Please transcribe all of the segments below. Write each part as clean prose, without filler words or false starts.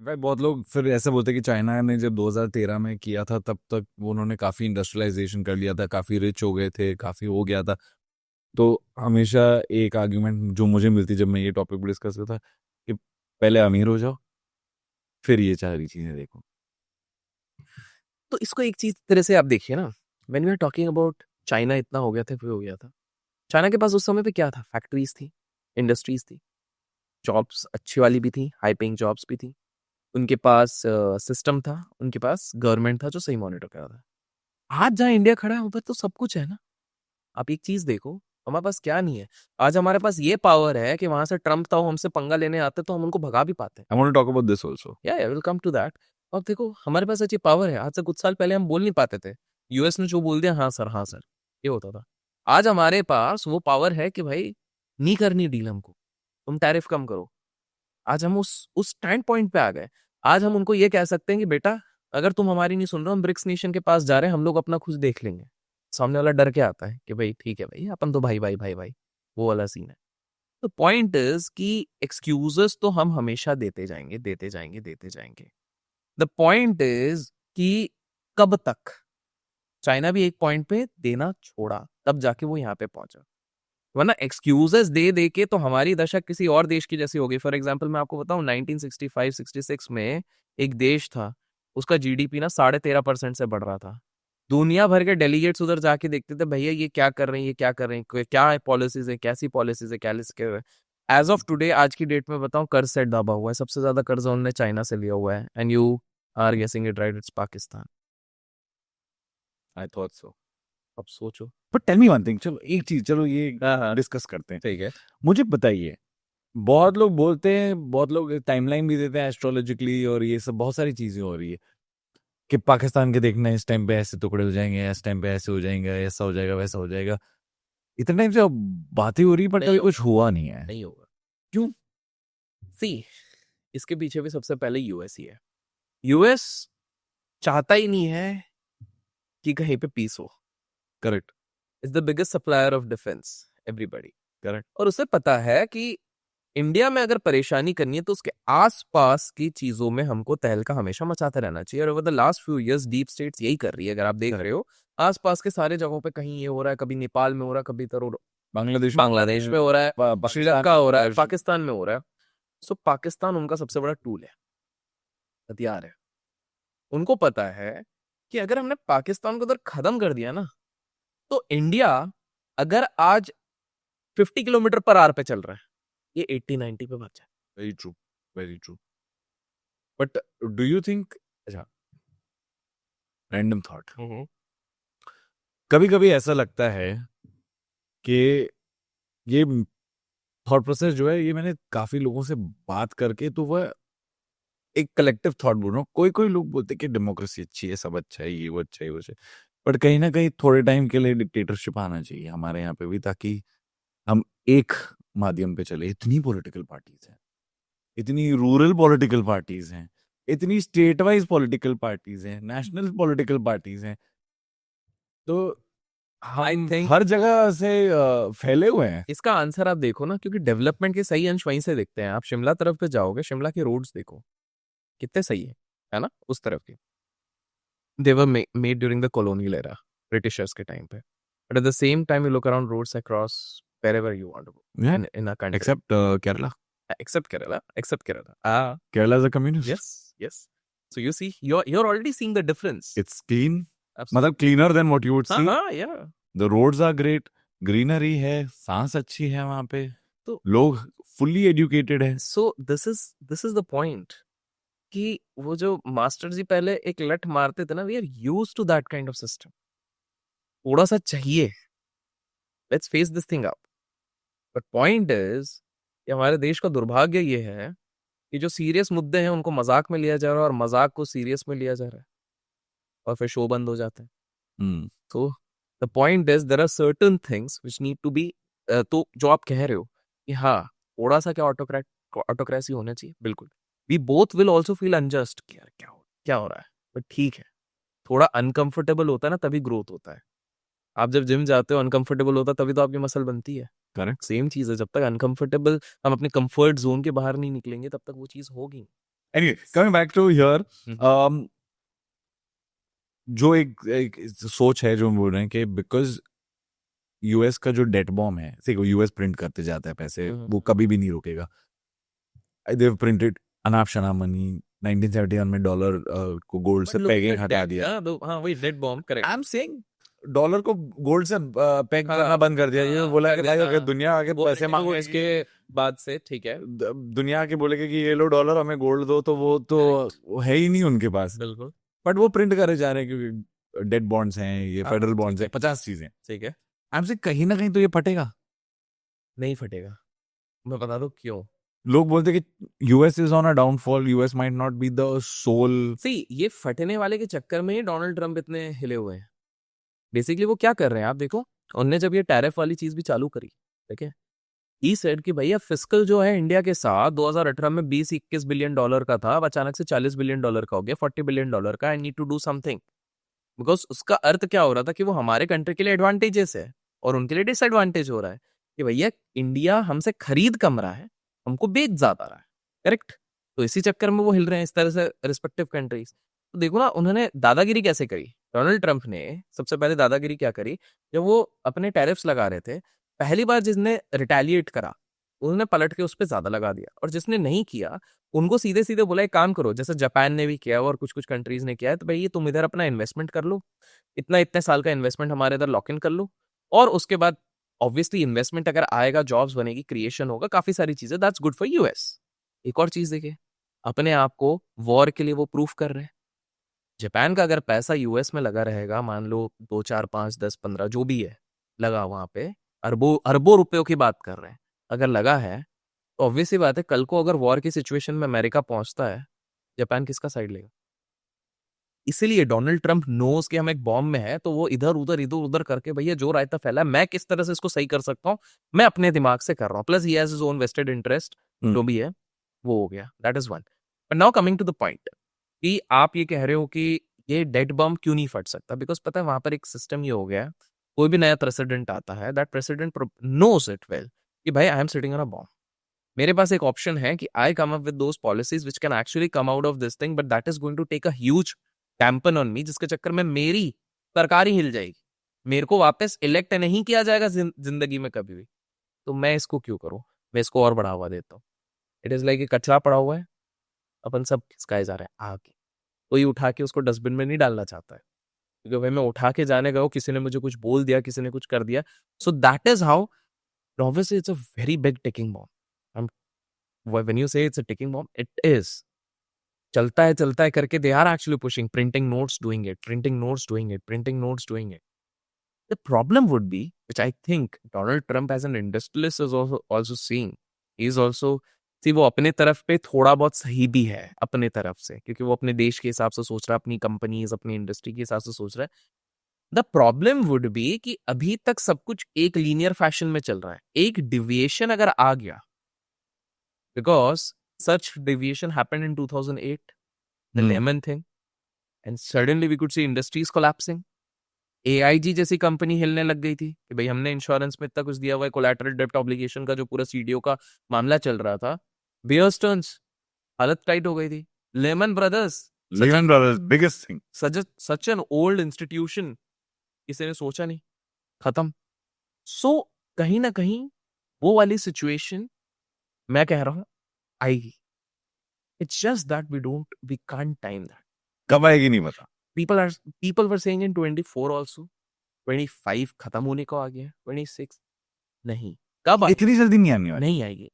In fact बहुत लोग फिर ऐसे बोलते हैं कि चाइना ने जब 2013 में किया था तब तक उन्होंने काफी इंडस्ट्रियलाइजेशन कर लिया था, काफी रिच हो गए थे, काफी हो गया था। तो हमेशा एक आर्ग्यूमेंट जो मुझे मिलती जब मैं ये टॉपिक पर डिस्कस करता कि पहले अमीर हो जाओ, फिर ये सारी चीजें देखो। तो इसको एक चीज तरह से आप देखिए ना, when we are talking about China इतना हो गया था, फिर हो गया था। चाइना के पास उस समय पे क्या था? फैक्ट्रीज थी, इंडस्ट्रीज थी, जॉब्स अच्छी वाली भी थी, हाई पेइंग जॉब्स भी थी। उनके पास सिस्टम था, उनके पास गवर्नमेंट था जो सही मॉनिटर कर रहा था। आज जहाँ इंडिया खड़ा है उधर तो सब कुछ है ना। आप एक चीज देखो, हमारे पास क्या नहीं है। आज हमारे पास ये पावर है कि वहां से ट्रम्प था, वो हमसे पंगा लेने आते तो हम उनको भगा भी पाते। I want to talk about this also. या I will come to that. अब देखो हमारे पास अच्छी पावर है, आज से कुछ साल पहले हम बोल नहीं पाते थे। यूएस ने जो बोल दिया हाँ सर हाँ सर, ये होता था। आज हमारे पास वो पावर है कि भाई नहीं करनी डील हमको, तुम टैरिफ कम करो। आज हम उस स्टैंड पॉइंट पे आ गए। आज हम उनको ये कह सकते हैं कि बेटा अगर तुम हमारी नहीं सुन रहे हो, हम ब्रिक्स नेशन के पास जा रहे हैं, हम लोग अपना खुद देख लेंगे। सामने वाला डर के आता है कि भाई ठीक है भाई, अपन तो भाई भाई भाई भाई, वो वाला सीन है। तो पॉइंट इज कि एक्सक्यूजेस तो हम हमेशा देते जाएंगे देते जाएंगे देते जाएंगे। द पॉइंट इज कि कब तक। चाइना भी एक पॉइंट पे देना छोड़ा, तब जाके वो यहाँ पे पहुंचा। वरना एक्सक्यूजेस दे दे के तो हमारी दशा किसी और देश की जैसी हो गई। फॉर एग्जाम्पल मैं आपको बताऊं, 1965-66 में एक देश था, उसका जीडीपी ना 13.5% से बढ़ रहा था। दुनिया भर के डेलीगेट्स उधर जाके देखते थे, भैया ये क्या कर रहे हैं, ये क्या कर रहे हैं, क्या पॉलिसीज है, कैसी पॉलिसीज है, क्या लिस्ट है। एज ऑफ टुडे, आज की डेट में बताऊं, कर्ज सेट दबा हुआ है। सबसे ज्यादा कर्ज उन्होंने चाइना से लिया हुआ है। And you are guessing it right, it's Pakistan. I thought so. अब सोचो। But tell me one thing, चलो एक चीज, चलो ये हाँ हाँ, डिस्कस करते हैं। ठीक है। मुझे बताइए, बहुत लोग बोलते हैं, बहुत लोग टाइमलाइन भी देते हैं एस्ट्रोलॉजिकली, और ये सब बहुत सारी चीजें हो रही है कि पाकिस्तान के देखना इस टाइम पे ऐसे टुकड़े हो जाएंगे, इस टाइम पे ऐसे हो जाएंगे, ऐसा हो जाएगा, वैसा हो जाएगा। इतने टाइम से बातें हो रही पर नहीं कभी होगा, कुछ हुआ नहीं है। नहीं होगा। क्यों? सी, इसके पीछे भी सबसे पहले यूएस ही है। यूएस चाहता ही नहीं है कि कहीं पे पीस हो। Correct. Is the biggest supplier of defence, everybody. Correct. और उसे पता है कि इंडिया में अगर परेशानी करनी है तो उसके आसपास की चीजों में हमको तहलका हमेशा मचाते रहना चाहिए। और over the last few years deep states यही कर रही है। अगर आप देख रहे हो, आसपास के सारे जगहों पे कहीं ये हो रहा है, कभी नेपाल में हो रहा है, कभी तो बांग्लादेश में हो रहा है, पाकिस्तान श्रीलंका हो रहा है, में। पाकिस्तान में हो रहा है। सो पाकिस्तान उनका सबसे बड़ा टूल है, हथियार है। उनको पता है कि अगर हमने पाकिस्तान को उधर खत्म कर दिया ना, तो इंडिया अगर आज 50 किलोमीटर पर आवर पे चल रहा है, ये 80-90 पे भाग जाए। Very true, very true. But do you think, अच्छा, रैंडम थॉट, कभी कभी ऐसा लगता है कि ये थॉट प्रोसेस जो है, ये मैंने काफी लोगों से बात करके, तो वह एक कलेक्टिव थॉट बोल रहा हूँ। कोई कोई लोग बोलते हैं कि डेमोक्रेसी अच्छी है, सब अच्छा है, ये वो अच्छा है, वो अच्छा है। बट कहीं ना कहीं थोड़े टाइम के लिए डिक्टेटरशिप आना चाहिए हमारे यहाँ पे भी, ताकि हम एक माध्यम पे चले। इतनी पॉलिटिकल पार्टीज हैं, इतनी रूरल पॉलिटिकल पार्टीज हैं, इतनी स्टेट वाइज पॉलिटिकल पार्टीज हैं, नेशनल पॉलिटिकल पार्टीज हैं। तो आई हम थिंक हर जगह से फैले हुए हैं। इसका आंसर आप देखो ना, क्योंकि डेवलपमेंट के सही अंश वहीं से दिखते हैं। आप शिमला तरफ पे जाओगे, शिमला के रोड्स देखो कितने सही है ना, उस तरफ के। They were made during the colonial era, Britishers के टाइम पे। But at the same time you look around roads across wherever you want to go in a country, except Kerala. except Kerala. Ah, Kerala is a communist. yes, yes. So you see, you're already seeing the difference. It's clean, Absolutely. मतलब cleaner then what you would see. हाँ, yeah. The roads are great, greenery है, सांस अच्छी है वहां पे, तो लोग फुल्ली एजुकेटेड है। so this is the point कि वो जो मास्टर जी पहले एक लठ मारते थे ना, we are use to that kind of system. थोड़ा सा चाहिए, let's face this thing up. But point is कि हमारे देश का दुर्भाग्य ये है कि जो सीरियस मुद्दे हैं उनको मजाक में लिया जा रहा है, और मजाक को सीरियस में लिया जा रहा है, और फिर शो बंद हो जाते हैं। तो the point is there are certain things which need to be. तो जो आप कह रहे हो कि हाँ, थोड़ा सा क्या ऑटोक्रेसी होना चाहिए, बिल्कुल। We both will also feel unjust कि यार क्या हो रहा है। बट ठीक है, थोड़ा अनकंफर्टेबल होता है ना, तभी ग्रोथ होता है। आप जब जिम जाते हो, अनकंफर्टेबल होता है, तभी तो आपकी मसल बनती है। करेक्ट। सेम चीज है, जब तक अनकंफर्टेबल, हम अपने कंफर्ट जोन के बाहर नहीं निकलेंगे, तब तक वो चीज होगी। Anyway, coming back to here, जो एक सोच है जो हम बोल रहे हैं कि बिकॉज यूएस का जो डेट बॉम्ब है, देखो यूएस प्रिंट करते जाता है पैसे, वो कभी भी नहीं रुकेगा. They've printed अनाप शनाप मनी. 1971 में डॉलर को गोल्ड से पेगिंग हटा दिया. हाँ वही debt bomb, correct. I am saying dollar को गोल्ड से पेग करना बंद कर दिया. ये बोला कि भाई अगर दुनिया आगे पैसे मांगे इसके बाद से, ठीक है, दुनिया आके बोलेगा कि ये लो डॉलर हमें गोल्ड दो, तो वो तो है ही नहीं उनके पास. बिल्कुल. बट वो प्रिंट करे जा रहे हैं क्योंकि डेट बॉन्ड्स हैं, ये फेडरल बॉन्ड्स हैं, 50 चीजें. ठीक है. आई एम सेइंग कहीं ना कहीं तो ये फटेगा. नहीं फटेगा. मैं बता दूं क्यों. लोग बोलते हैं कि US is on a downfall, US might not be the sole. See, ये फटने वाले के चक्कर में ही डोनाल्ड ट्रम्प इतने हिले हुए हैं. बेसिकली वो क्या कर रहे हैं आप देखो, उनने जब ये टैरिफ वाली चीज भी चालू करी, ठीक है, ही सेड कि भैया फिस्कल जो है इंडिया के साथ 2018 में 20-21 बिलियन डॉलर का था, अब अचानक से 40 बिलियन डॉलर का हो गया, 40 बिलियन डॉलर का. I need to do something. Because उसका अर्थ क्या हो रहा था कि वो हमारे कंट्री के लिए एडवांटेजेस है और उनके लिए डिसएडवांटेज हो रहा है कि भैया इंडिया हमसे खरीद कम रहा है, हमको बेच ज्यादा रहा है. करेक्ट. तो इसी चक्कर में वो हिल रहे हैं इस तरह से रिस्पेक्टिव कंट्रीज. तो देखो ना उन्होंने दादागिरी कैसे करी. डोनाल्ड ट्रंप ने सबसे पहले दादागिरी क्या करी, जब वो अपने टैरिफ्स लगा रहे थे, पहली बार जिसने रिटेलिएट करा उन्होंने पलट के उस पर ज्यादा लगा दिया, और जिसने नहीं किया उनको सीधे सीधे बोला एक काम करो, जैसे जापान ने भी किया और कुछ कुछ कंट्रीज ने किया है, तो भाई ये तुम इधर अपना इन्वेस्टमेंट कर लो, इतने साल का इन्वेस्टमेंट हमारे इधर लॉक इन कर लो, और उसके बाद ऑब्वियसली इन्वेस्टमेंट अगर आएगा, जॉब्स बनेगी, क्रिएशन होगा, काफी सारी चीजें, दैट्स गुड फॉर यूएस. एक और चीज देखिए, अपने आप को वॉर के लिए वो प्रूफ कर रहे हैं. जापान का अगर पैसा यूएस में लगा रहेगा, मान लो 2, 4, 5, 10, 15 जो भी है लगा वहां पे, अरबों अरबों रुपयों की बात कर रहे हैं, अगर लगा है तो ऑब्वियसली बात है कल को अगर वॉर की सिचुएशन में अमेरिका पहुंचता है, जापान किसका साइड लेगा. इसीलिए डोनाल्ड ट्रंप नोज कि हम एक बॉम्ब में है, तो वो इधर उधर करके भैया जो रायता फैला है, मैं किस तरह से इसको सही कर सकता हूँ, मैं अपने दिमाग से कर रहा हूँ. Plus he has his own vested interest, जो भी है वो हो गया. That is one. But now coming to the point कि आप ये कह रहे हो कि ये डेड बम क्यों नहीं फट सकता, बिकॉज पता है वहां पर एक सिस्टम ये हो गया है, कोई भी नया प्रेसिडेंट आता है, that president knows it well कि भाई I am sitting on a bomb. मेरे पास एक ऑप्शन है कि I come up with those policies which can actually come out of this thing, but that is going to take a huge dampen on me, जिसके चक्कर में मेरी सरकार ही हिल जाएगी, मेरे को वापस इलेक्ट नहीं किया जाएगा जिंदगी में कभी भी. तो मैं इसको क्यों करूं, मैं इसको और बढ़ावा देता हूँ. इट इज लाइक कचरा पड़ा हुआ है, अपन सब खिसकाए जा रहे हैं आगे, कोई उठा के उसको डस्टबिन में नहीं डालना चाहता है, क्योंकि भाई मैं उठा के जाने गया, किसी ने मुझे कुछ बोल दिया, किसी ने कुछ कर दिया. So that is how obviously it's a very big ticking bomb. When you say it's a ticking bomb, it is. चलता है करके they are actually pushing, printing notes, doing it, printing notes, doing it, printing notes, doing it. The problem would be, which I think Donald Trump as an industrialist is also seeing, he is also, see वो अपने तरफ पे थोड़ा बहुत सही भी है अपने तरफ से, क्योंकि वो अपने देश के हिसाब से सोच रहा है, अपनी कंपनीज, अपनी इंडस्ट्री के हिसाब से सोच रहा है. द प्रॉब्लम वुड बी कि अभी तक सब कुछ एक लीनियर फैशन में चल रहा है, एक डिविएशन अगर आ गया, because such deviation happened in 2008, the Lehman thing, and suddenly we could see industries collapsing. AIG जैसी कंपनी हिलने लग गई थी कि भाई हमने इंश्योरेंस में इतना कुछ दिया हुआ है, कोलैटरल डेब्ट ऑब्लिगेशन का जो पूरा CDO का मामला चल रहा था, बियर स्टर्न्स हालत टाइट हो गई थी. Lehman Brothers biggest thing, such an old institution, किसी ने सोचा नहीं, खत्म. सो कहीं ना कहीं वो वाली सिचुएशन मैं कह रहा हूं आएगी. It's just that we can't time that. कब आएगी नहीं पता. people were saying in 24 also, 25 खत्म होने को आ गया, 26 नहीं, कब इतनी जल्दी नहीं आने वाली, नहीं आएगी.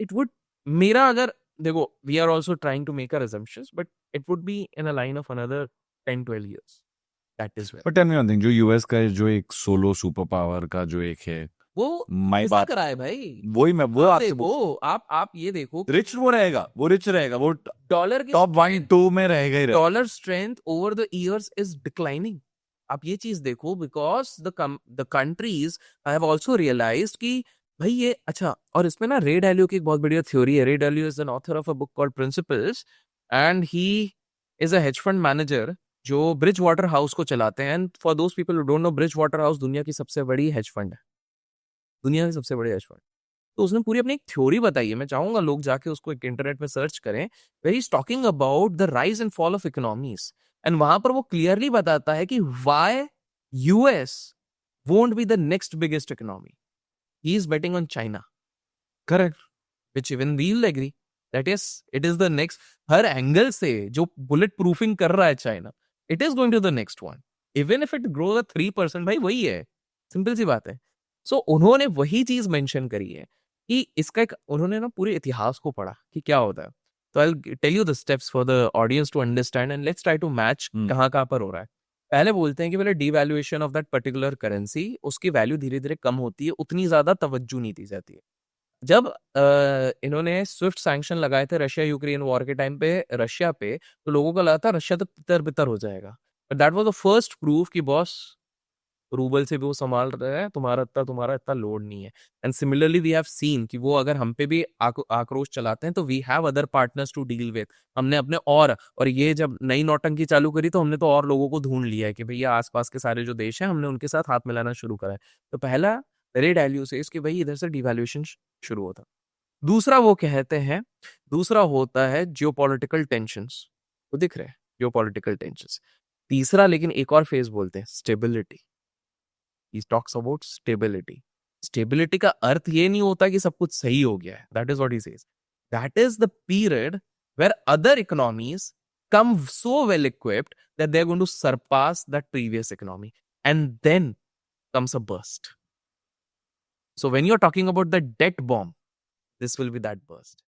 इट वुड, मेरा अगर देखो, we are also trying to make our assumptions, but it would be in a line of another 10-12 years. That is where. But tell me one thing, जो यूएस का जो एक सोलो सुपर पावर का जो एक है, वो माय बात करा है भाई, वही मैं वो आपसे वो आप ये देखो, रिच वो रहेगा, वो रिच रहेगा, वो डॉलर के टॉप 1-2 में रहेगा ही. Dollar strength over the years is declining. आप ये चीज देखो, because the countries have also realised कि भाई ये अच्छा. और इसमें ना रे डालियो की एक बहुत बढ़िया थ्योरी है. Ray Dalio is an author of a book called Principles, and he is a hedge fund manager जो ब्रिज वाटर हाउस को चलाते हैं. And for those people who don't know, Bridgewater house दुनिया की सबसे बड़ी hedge fund है, दुनिया की सबसे बड़ी हेज फंड. तो उसने पूरी अपनी एक थ्योरी बताई है, मैं चाहूंगा लोग जाके उसको एक इंटरनेट पे सर्च करें, where is talking about the rise and fall of economies. And वहां पर वो क्लियरली बताता है कि why US won't be the next biggest economy, he is betting on China, correct. which even we'll agree that yes, it is the next, हर angle से जो bullet proofing कर रहा है China, it is going to the next one, even if it grows 3%, भाई वही है, simple सी बात है। सो उन्होंने वही चीज मेंशन करी है कि इसका एक, उन्होंने ना पूरे इतिहास को पढ़ा कि क्या होता है। तो I tell you the steps for the audience to understand and let's try to match कहाँ कहाँ पर हो रहा है। पहले बोलते हैं कि पहले devaluation of that particular currency, उसकी वैल्यू धीरे धीरे कम होती है, उतनी ज्यादा तवज्जो नहीं दी जाती है। जब इन्होंने स्विफ्ट सैंक्शन लगाए थे रशिया यूक्रेन वॉर के टाइम पे रशिया पे, तो लोगों को लगा था रशिया तो तितर बितर हो जाएगा, but that was the first proof कि बॉस रूबल से भी वो संभाल रहा है, तुम्हारा इतना लोड नहीं है। And similarly we have seen कि वो अगर हम पे भी आक्रोश चलाते हैं तो we have other partners to deal with, हमने अपने और ये जब नई नौटंकी चालू करी तो हमने तो और लोगों को ढूंढ लिया है कि भैया आसपास के सारे जो देश हैं हमने उनके साथ हाथ मिलाना शुरू करा है। तो पहला रेड वैल्यू से इसके भाई इधर से डिवैल्यूएशन शुरू होता। दूसरा वो कहते हैं, दूसरा होता है जियोपॉलिटिकल टेंशंस, वो दिख रहे हैं जियोपॉलिटिकल टेंशंस। तीसरा लेकिन एक और फेज बोलते हैं stability, he talks about stability. Stability का अर्थ ये नहीं होता कि सब कुछ सही हो गया है, that is what he says, that is the period where other economies come so well equipped that they're going to surpass that previous economy, and then comes a burst. So when you're talking about the debt bomb, this will be that burst.